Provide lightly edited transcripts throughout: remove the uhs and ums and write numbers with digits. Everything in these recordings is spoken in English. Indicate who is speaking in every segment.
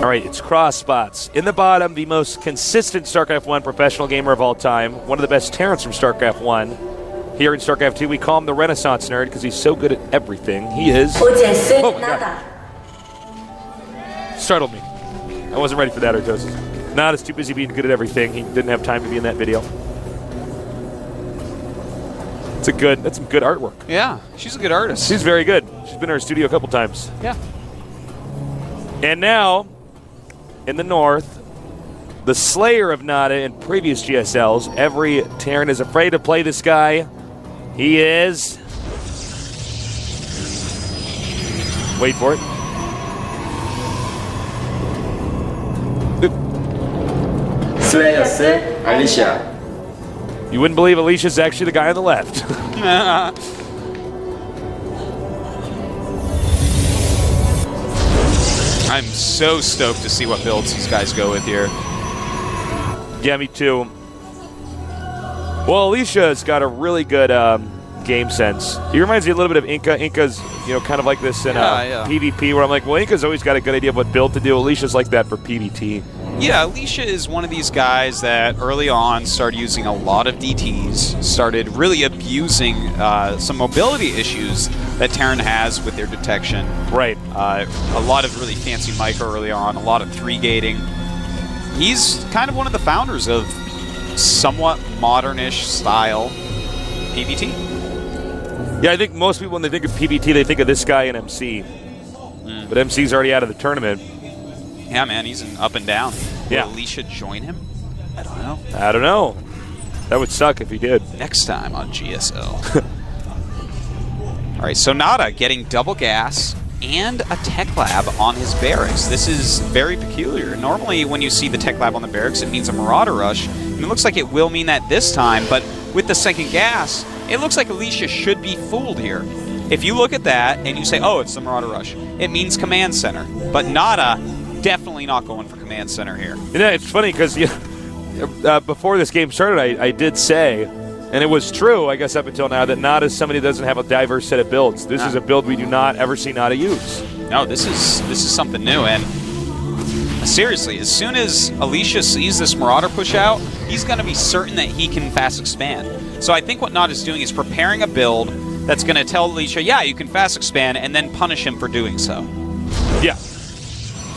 Speaker 1: All right, it's cross spots. In the bottom, the most consistent StarCraft 1 professional gamer of all time. One of the best Terrans from StarCraft 1. Here in StarCraft 2, we call him the Renaissance Nerd because he's so good at everything. He is... Oh, my God. Startled me. I wasn't ready for that, Artosis. Not as too busy being good at everything. He didn't have time to be in that video. That's some good artwork.
Speaker 2: Yeah, she's a good artist.
Speaker 1: She's very good. She's been in our studio a couple times.
Speaker 2: Yeah.
Speaker 1: And now, in the north, the slayer of Nada in previous GSLs. Every Terran is afraid to play this guy. He is... Wait for it.
Speaker 3: Slayer said Alicia.
Speaker 1: You wouldn't believe Alicia's actually the guy on the left.
Speaker 2: I'm so stoked to see what builds these guys go with here.
Speaker 1: Yeah, me too. Well, Alicia's got a really good game sense. He reminds me a little bit of Inca. Inca's, kind of like this in PvP, where I'm like, well, Inca's always got a good idea of what build to do. Alicia's like that for PvT.
Speaker 2: Yeah, Alicia is one of these guys that early on started using a lot of DTs, started really abusing some mobility issues that Terran has with their detection.
Speaker 1: Right.
Speaker 2: A lot of really fancy micro early on, a lot of 3-gating. He's kind of one of the founders of somewhat modernish style PvT.
Speaker 1: Yeah, I think most people, when they think of PvT, they think of this guy in MC. But MC's already out of the tournament.
Speaker 2: Yeah, man, he's an up and down.
Speaker 1: Yeah.
Speaker 2: Will Alicia join him? I don't know.
Speaker 1: I don't know. That would suck if he did.
Speaker 2: Next time on GSL. All right, so Nada getting double gas and a tech lab on his barracks. This is very peculiar. Normally, when you see the tech lab on the barracks, it means a Marauder rush. And it looks like it will mean that this time, but with the second gas, it looks like Alicia should be fooled here. If you look at that and you say, oh, it's the Marauder rush, it means command center. But Nada... definitely not going for command center here.
Speaker 1: Yeah, it's funny because before this game started, I did say, and it was true, I guess up until now, that Nada is somebody that doesn't have a diverse set of builds. This is a build we do not ever see Nada use.
Speaker 2: No, this is something new, and seriously, as soon as Alicia sees this Marauder push out, he's going to be certain that he can fast expand. So I think what Nada's doing is preparing a build that's going to tell Alicia, yeah, you can fast expand, and then punish him for doing so.
Speaker 1: Yeah.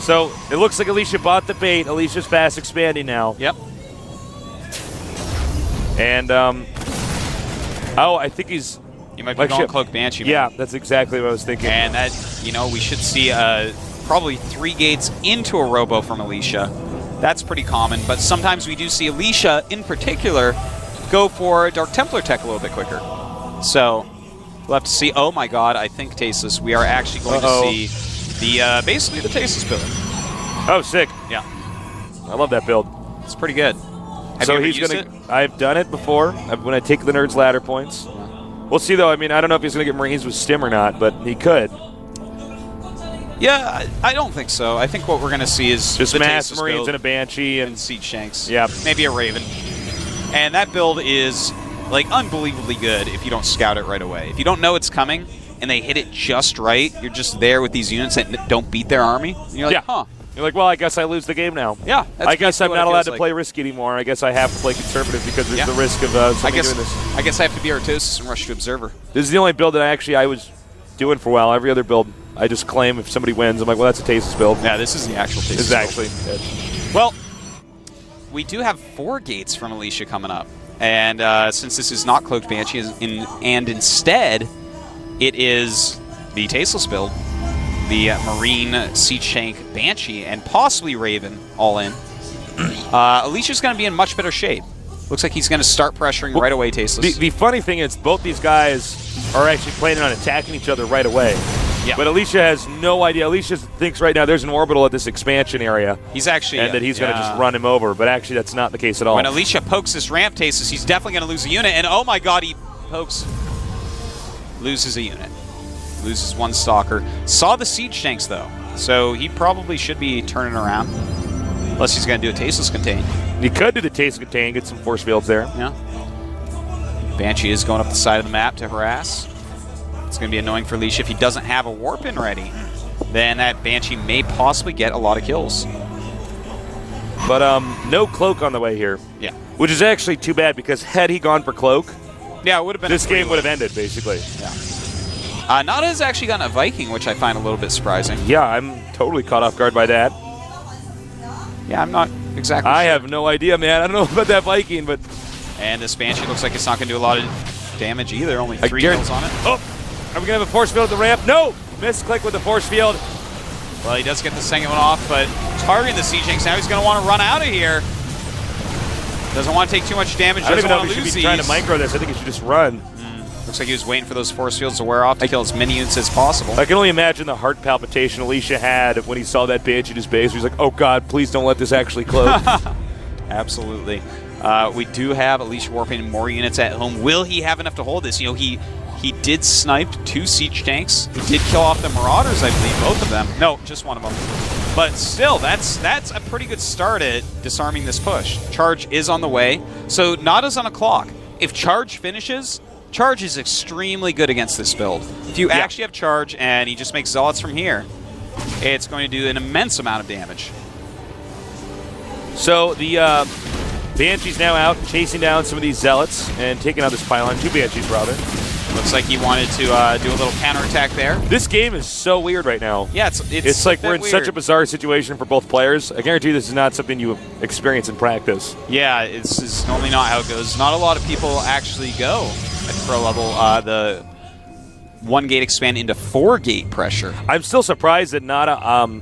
Speaker 1: So, it looks like Alicia bought the bait. Alicia's fast expanding now.
Speaker 2: Yep.
Speaker 1: And, I think he's...
Speaker 2: You might be going Cloak Banshee.
Speaker 1: Yeah, that's exactly what I was thinking.
Speaker 2: And that, we should see probably 3 gates into a Robo from Alicia. That's pretty common, but sometimes we do see Alicia, in particular, go for Dark Templar tech a little bit quicker. So, we'll have to see. Oh my god, I think, Tasteless, we are actually going to see... basically the Tasteless build.
Speaker 1: Oh, sick.
Speaker 2: Yeah.
Speaker 1: I love that build.
Speaker 2: It's pretty good. Have you ever used it?
Speaker 1: I've done it before when I take the Nerd's Ladder points. We'll see, though. I mean, I don't know if he's going to get Marines with Stim or not, but he could.
Speaker 2: Yeah, I don't think so. I think what we're going to see is
Speaker 1: just
Speaker 2: the
Speaker 1: mass
Speaker 2: Tasteless
Speaker 1: Marines
Speaker 2: build
Speaker 1: and a Banshee and
Speaker 2: Siege Shanks.
Speaker 1: Yeah.
Speaker 2: Maybe a Raven. And that build is, unbelievably good if you don't scout it right away. If you don't know it's coming, and they hit it just right, you're just there with these units that don't beat their army. And you're like, huh.
Speaker 1: You're like, well, I guess I lose the game now.
Speaker 2: Yeah.
Speaker 1: I guess I'm not allowed to play risky anymore. I guess I have to play conservative because there's the risk of somebody doing this.
Speaker 2: I guess I have to be Artosis and rush to Observer.
Speaker 1: This is the only build that I was doing for a while. Every other build, I just claim if somebody wins, I'm like, well, that's a Tasteless build.
Speaker 2: Yeah, this is the actual Tasteless
Speaker 1: build. It's actually
Speaker 2: good. Well, we do have 4 gates from Alicia coming up. And since this is not Cloaked Banshee, and instead it is the Tasteless build, the Marine, Siege Shank, Banshee, and possibly Raven all in, Alicia's going to be in much better shape. Looks like he's going to start pressuring right away, Tasteless.
Speaker 1: The funny thing is both these guys are actually planning on attacking each other right away. Yeah. But Alicia has no idea. Alicia thinks right now there's an orbital at this expansion area.
Speaker 2: He's actually...
Speaker 1: And that he's going to just run him over. But actually, that's not the case at all.
Speaker 2: When Alicia pokes this ramp, Tasteless, he's definitely going to lose a unit. And oh my god, he pokes... Loses a unit. Loses 1 Stalker. Saw the Siege Tanks, though. So he probably should be turning around. Unless he's going to do a Tasteless Contain.
Speaker 1: He could do the Tasteless Contain, get some force fields there.
Speaker 2: Yeah. Banshee is going up the side of the map to harass. It's going to be annoying for Alicia if he doesn't have a Warpin ready. then that Banshee may possibly get a lot of kills.
Speaker 1: But no cloak on the way here.
Speaker 2: Yeah.
Speaker 1: Which is actually too bad, because had he gone for cloak,
Speaker 2: yeah, it would have been.
Speaker 1: This game would have ended, basically.
Speaker 2: Yeah. Nada has actually gotten a Viking, which I find a little bit surprising.
Speaker 1: Yeah, I'm totally caught off guard by that.
Speaker 2: Yeah, I'm not exactly
Speaker 1: I
Speaker 2: sure.
Speaker 1: have no idea, man. I don't know about that Viking, but...
Speaker 2: And this Banshee looks like it's not going to do a lot of damage either. Only 3 kills on it.
Speaker 1: Oh! Are we going to have a force field at the ramp? No! Misclick with the force field.
Speaker 2: Well, he does get the second one off, but targeting the Siege Tanks now, he's going to want to run out of here. Doesn't want to take too much damage.
Speaker 1: I don't even know if
Speaker 2: he
Speaker 1: he should be trying to micro this. I think he should just run.
Speaker 2: Looks like he was waiting for those force fields to wear off to kill as many units as possible.
Speaker 1: I can only imagine the heart palpitation Alicia had when he saw that Banshee in his base. He was like, oh god, please don't let this actually close.
Speaker 2: Absolutely. We do have Alicia warping more units at home. Will he have enough to hold this? You know, he did snipe 2 siege tanks. He did kill off the Marauders, I believe, both of them. No, just one of them. But still, that's a pretty good start at disarming this push. Charge is on the way, so Nada's on a clock. If Charge finishes, Charge is extremely good against this build. If you actually have Charge and he just makes Zealots from here, it's going to do an immense amount of damage.
Speaker 1: So the Banshee's now out chasing down some of these Zealots and taking out this pylon. 2 Banshees, rather.
Speaker 2: Looks like he wanted to do a little counterattack there.
Speaker 1: This game is so weird right now.
Speaker 2: Yeah, it's
Speaker 1: like we're in such a bizarre situation for both players. I guarantee this is not something you experience in practice.
Speaker 2: Yeah, it's normally not how it goes. Not a lot of people actually go at pro level. The 1-gate expand into 4-gate pressure.
Speaker 1: I'm still surprised that Nada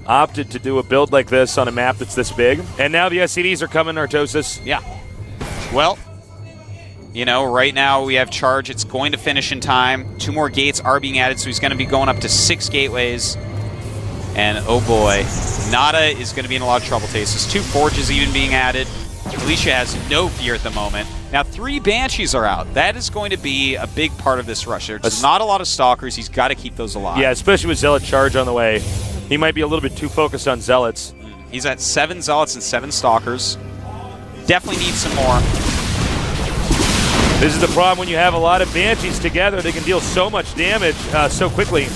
Speaker 1: opted to do a build like this on a map that's this big. And now the SCVs are coming, Artosis.
Speaker 2: Yeah. Well, you know, right now we have Charge. It's going to finish in time. 2 more gates are being added, so he's going to be going up to 6 gateways. And oh boy, Nada is going to be in a lot of trouble. There's 2 forges even being added. Alicia has no fear at the moment. Now 3 Banshees are out. That is going to be a big part of this rush. There's not a lot of Stalkers. He's got to keep those alive.
Speaker 1: Yeah, especially with Zealot Charge on the way. He might be a little bit too focused on Zealots.
Speaker 2: He's at 7 Zealots and 7 Stalkers. Definitely needs some more.
Speaker 1: This is the problem when you have a lot of Banshees together. They can deal so much damage so quickly.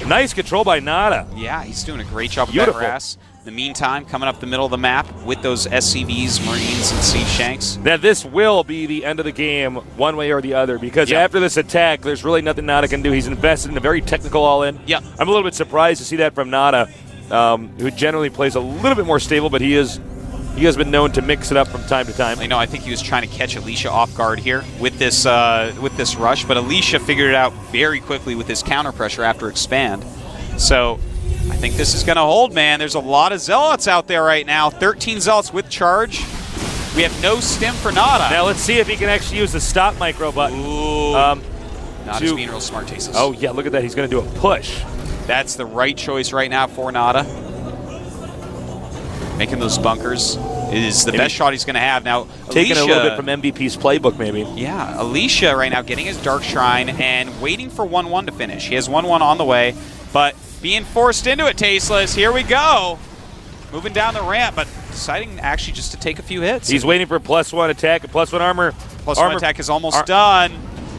Speaker 1: Nice control by Nada.
Speaker 2: Yeah, he's doing a great job with that harass. In the meantime, coming up the middle of the map with those SCVs, Marines, and Siege Tanks.
Speaker 1: That this will be the end of the game one way or the other, because after this attack, there's really nothing Nada can do. He's invested in a very technical all-in.
Speaker 2: Yeah.
Speaker 1: I'm a little bit surprised to see that from Nada, who generally plays a little bit more stable, but he has been known to mix it up from time to time.
Speaker 2: I think he was trying to catch Alicia off guard here with this rush, but Alicia figured it out very quickly with his counter pressure after expand. So I think this is going to hold, man. There's a lot of Zealots out there right now. 13 Zealots with Charge. We have no stim for Nada.
Speaker 1: Now let's see if he can actually use the stop micro button.
Speaker 2: Ooh. Nada's being real smart, Tasis.
Speaker 1: Oh yeah, look at that. He's going to do a push.
Speaker 2: That's the right choice right now for Nada. Making those bunkers is the best shot he's going to have. Now,
Speaker 1: taking
Speaker 2: Alicia,
Speaker 1: a little bit from MVP's playbook, maybe.
Speaker 2: Yeah, Alicia right now getting his Dark Shrine and waiting for 1-1 to finish. He has 1-1 on the way, but being forced into it, Tasteless. Here we go. Moving down the ramp, but deciding actually just to take a few hits.
Speaker 1: He's waiting for +1 attack and +1 armor.
Speaker 2: +1 attack is almost done.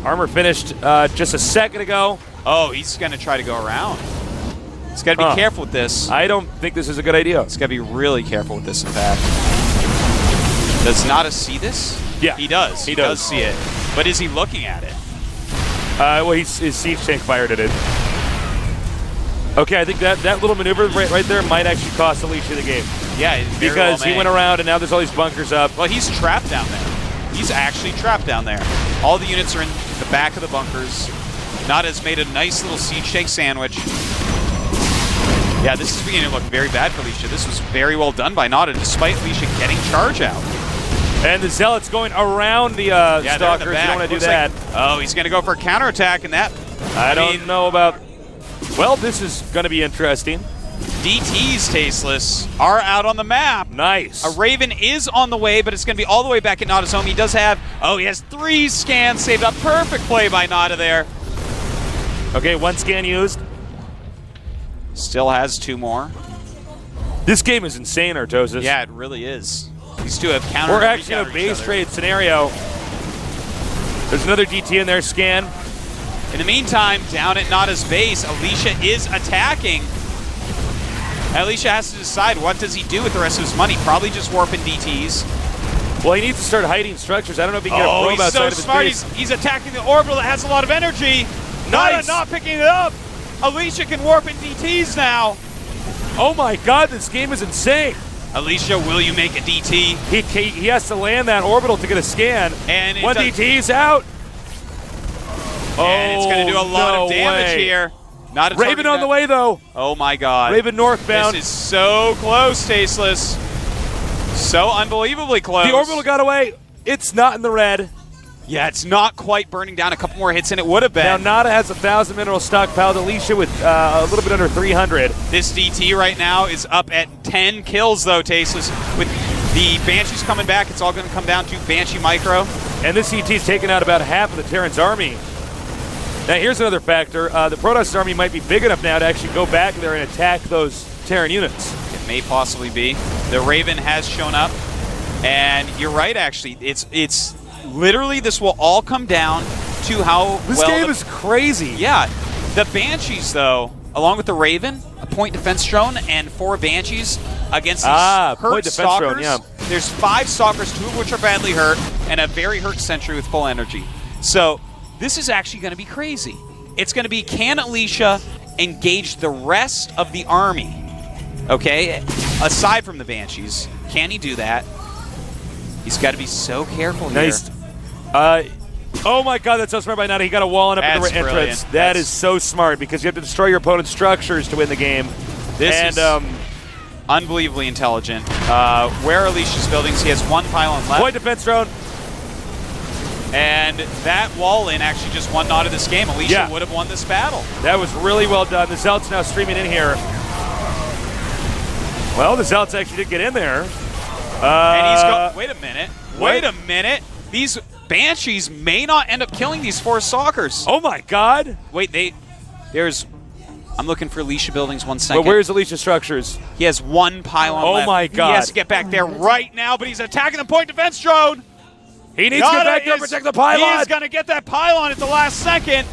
Speaker 1: Armor finished just a second ago.
Speaker 2: Oh, he's going to try to go around. He's got to be careful with this.
Speaker 1: I don't think this is a good idea.
Speaker 2: He's got to be really careful with this, in fact. Does Nada see this?
Speaker 1: Yeah.
Speaker 2: He does. He does see it. But is he looking at it?
Speaker 1: Well, his siege tank fired at it. Okay, I think that little maneuver right there might actually cost Alicia the game.
Speaker 2: Yeah,
Speaker 1: because he went around and now there's all these bunkers up.
Speaker 2: Well, he's trapped down there. He's actually trapped down there. All the units are in the back of the bunkers. Nada's made a nice little siege tank sandwich. Yeah, this is beginning to look very bad for Alicia. This was very well done by Nada, despite Alicia getting Charge out.
Speaker 1: And the Zealots going around the Stalkers. You don't want to do that.
Speaker 2: Oh, he's going to go for a counterattack, and that...
Speaker 1: I don't know about... Well, this is going to be interesting.
Speaker 2: DTs, Tasteless, are out on the map.
Speaker 1: Nice.
Speaker 2: A Raven is on the way, but it's going to be all the way back at Nada's home. He does have... Oh, he has 3 scans saved up. Perfect play by Nada there.
Speaker 1: Okay, 1 scan used.
Speaker 2: Still has 2 more.
Speaker 1: This game is insane, Artosis.
Speaker 2: Yeah, it really is. These 2 have countered.
Speaker 1: We're actually in a base trade scenario. There's another DT in there, scan.
Speaker 2: In the meantime, down at Nada's base, Alicia is attacking. Alicia has to decide, what does he do with the rest of his money? Probably just warping DTs.
Speaker 1: Well, he needs to start hiding structures. I don't know if he can get a probe outside of his
Speaker 2: smart.
Speaker 1: base.
Speaker 2: He's attacking the orbital that has a lot of energy. Nice. Not picking it up. Alicia can warp in DTs now.
Speaker 1: Oh my God, this game is insane.
Speaker 2: Alicia, will you make a DT?
Speaker 1: He has to land that orbital to get a scan.
Speaker 2: And
Speaker 1: one DT's out.
Speaker 2: And it's going to do a lot of damage here. Not a
Speaker 1: Raven on the way, though.
Speaker 2: Oh, my God.
Speaker 1: Raven northbound.
Speaker 2: This is so close, Tasteless. So unbelievably close.
Speaker 1: The orbital got away. It's not in the red.
Speaker 2: Yeah, it's not quite burning down. A couple more hits and it would have been.
Speaker 1: Now, Nada has 1,000 mineral stockpiled. Alicia with a little bit under 300.
Speaker 2: This DT right now is up at 10 kills, though, Tasteless. With the Banshees coming back, it's all going to come down to Banshee Micro.
Speaker 1: And this CT's taken out about half of the Terran's army. Now, here's another factor. The Protoss army might be big enough now to actually go back there and attack those Terran units.
Speaker 2: It may possibly be. The Raven has shown up. And you're right, actually. It's literally, this will all come down to how
Speaker 1: this game is crazy.
Speaker 2: Yeah. The Banshees, though, along with the Raven, a point defense drone, and 4 Banshees against these hurt Stalkers. Drone, yeah. There's 5 Stalkers, 2 of which are badly hurt, and a very hurt Sentry with full energy. So this is actually going to be crazy. It's going to be, can Alicia engage the rest of the army? Okay? Aside from the Banshees, can he do that? He's got to be so careful here.
Speaker 1: Nice. Oh my God, that's so smart by Nada. He got a wall up at the entrance. That is so smart because you have to destroy your opponent's structures to win the game.
Speaker 2: This is unbelievably intelligent. Where are Alicia's buildings? He has 1 pylon left.
Speaker 1: Point defense drone.
Speaker 2: And that wall in actually just won Nada this game. Alicia would have won this battle.
Speaker 1: That was really well done. The Zealots now streaming in here. Well, the Zealots actually did get in there.
Speaker 2: And he's going, wait a minute. Wait a minute. These Banshees may not end up killing these 4 Stalkers.
Speaker 1: Oh my God.
Speaker 2: Wait, I'm looking for Alicia buildings 1 second.
Speaker 1: But where's Alicia structures?
Speaker 2: He has 1 pylon left.
Speaker 1: Oh my God.
Speaker 2: He has to get back there right now, but he's attacking the point defense drone.
Speaker 1: He needs to get back there and protect the pylon.
Speaker 2: He is going to get that pylon at the last second.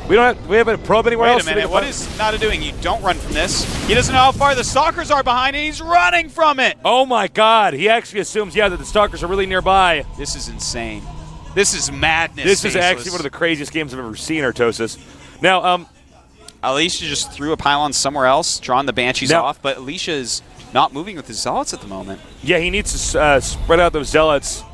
Speaker 1: We haven't a probe anywhere else.
Speaker 2: Wait a minute, what is Nada doing? You don't run from this. He doesn't know how far the Stalkers are behind, and he's running from it.
Speaker 1: Oh my God, he actually assumes, that the Stalkers are really nearby.
Speaker 2: This is insane. This is madness.
Speaker 1: This is actually one of the craziest games I've ever seen, Artosis. Now,
Speaker 2: Alicia just threw a pylon somewhere else, drawn the Banshees off, but Alicia is not moving with his Zealots at the moment.
Speaker 1: Yeah, he needs to spread out those Zealots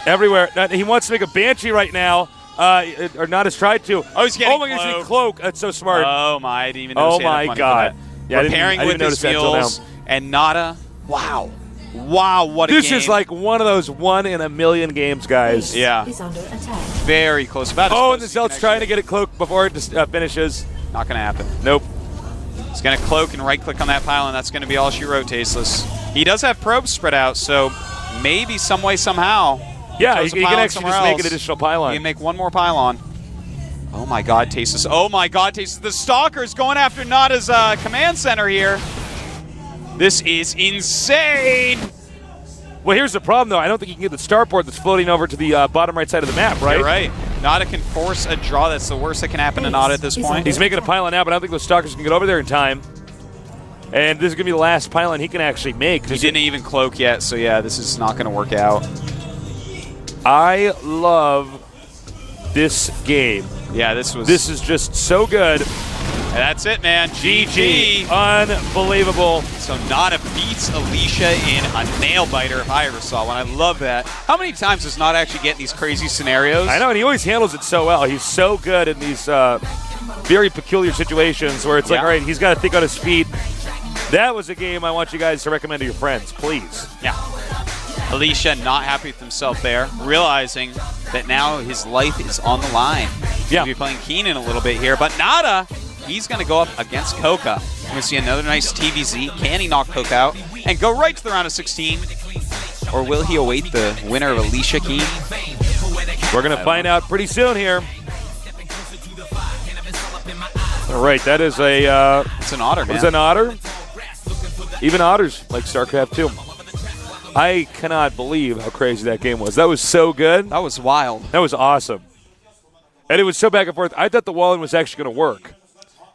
Speaker 1: everywhere. He wants to make a Banshee right now. Or not has tried to.
Speaker 2: Oh, he's getting
Speaker 1: my gosh, cloak. That's so smart.
Speaker 2: Oh, my. I didn't even notice.
Speaker 1: Oh, my God.
Speaker 2: Yeah, repairing with his mules. And Nada. Wow. Wow, what a game.
Speaker 1: This is like one of those 1 in a million games, guys.
Speaker 2: Yeah.
Speaker 4: Is under attack.
Speaker 2: Very close. About
Speaker 1: and the Zealot's trying to get it cloaked before it finishes.
Speaker 2: Not going to happen.
Speaker 1: Nope.
Speaker 2: He's going to cloak and right-click on that pylon. That's going to be all she wrote, Tasteless. He does have probes spread out, so maybe some way, somehow.
Speaker 1: Yeah, he can actually just make an additional pylon.
Speaker 2: He can make 1 more pylon. Oh my God, Tasteless. Oh my God, Tasteless. The Stalker's going after Nada's command center here. This is insane.
Speaker 1: Well, here's the problem, though. I don't think you can get the starport that's floating over to the bottom right side of the map, right?
Speaker 2: You're right. Nada can force a draw. That's the worst that can happen to Nada at this point.
Speaker 1: He's making a pylon now, but I don't think those Stalkers can get over there in time. And this is going to be the last pylon he can actually make.
Speaker 2: He didn't even cloak yet, so yeah, this is not going to work out.
Speaker 1: I love this game.
Speaker 2: Yeah, this is just
Speaker 1: so good.
Speaker 2: And that's it, man. GG.
Speaker 1: Unbelievable.
Speaker 2: So Nada beats Alicia in a nail-biter if I ever saw one. I love that. How many times does Nada actually get in these crazy scenarios?
Speaker 1: I know, and he always handles it so well. He's so good in these very peculiar situations where it's like, all right, he's got to think on his feet. That was a game I want you guys to recommend to your friends, please.
Speaker 2: Yeah. Alicia not happy with himself there, realizing that now his life is on the line.
Speaker 1: Yeah.
Speaker 2: He'll be playing Keenan a little bit here, but Nada, he's going to go up against Coca. We're going to see another nice TVZ. Can he knock Coca out and go right to the round of 16? Or will he await the winner of Alicia Keen?
Speaker 1: We're going to find out pretty soon here. All right, that is a...
Speaker 2: it's an otter, man.
Speaker 1: It's an otter. Even otters like Starcraft 2. I cannot believe how crazy that game was. That was so good.
Speaker 2: That was wild.
Speaker 1: That was awesome. And it was so back and forth. I thought the wall-in was actually going to work.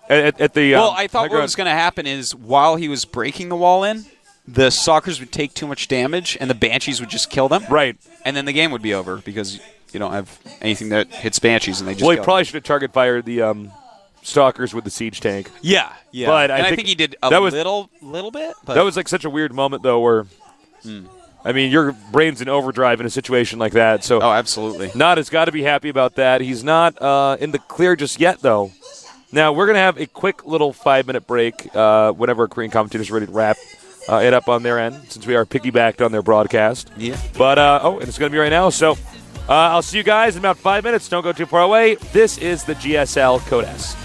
Speaker 1: At the
Speaker 2: well, I thought what was going to happen is while he was breaking the wall in, the Stalkers would take too much damage, and the Banshees would just kill them.
Speaker 1: Right.
Speaker 2: And then the game would be over because you don't have anything that hits Banshees, and they just
Speaker 1: Well, he probably should have target fired the Stalkers with the siege tank.
Speaker 2: Yeah.
Speaker 1: But
Speaker 2: I think he did a little bit. But.
Speaker 1: That was like such a weird moment, though, where, I mean, your brain's in overdrive in a situation like that. So,
Speaker 2: oh, absolutely.
Speaker 1: Nod has got to be happy about that. He's not in the clear just yet, though. Now, we're going to have a quick little 5-minute break whenever our Korean commentator's ready to wrap it up on their end, since we are piggybacked on their broadcast.
Speaker 2: Yeah.
Speaker 1: But, and it's going to be right now. So, I'll see you guys in about 5 minutes. Don't go too far away. This is the GSL Code S.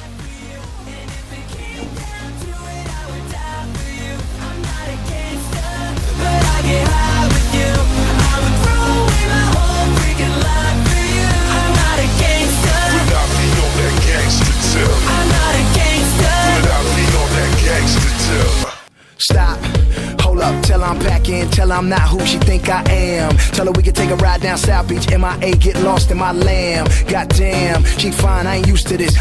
Speaker 4: Stop, hold up, tell her I'm packing, tell her I'm not who she think I am. Tell her we can take a ride down South Beach, MIA, get lost in my lamb. Goddamn, she fine, I ain't used to this.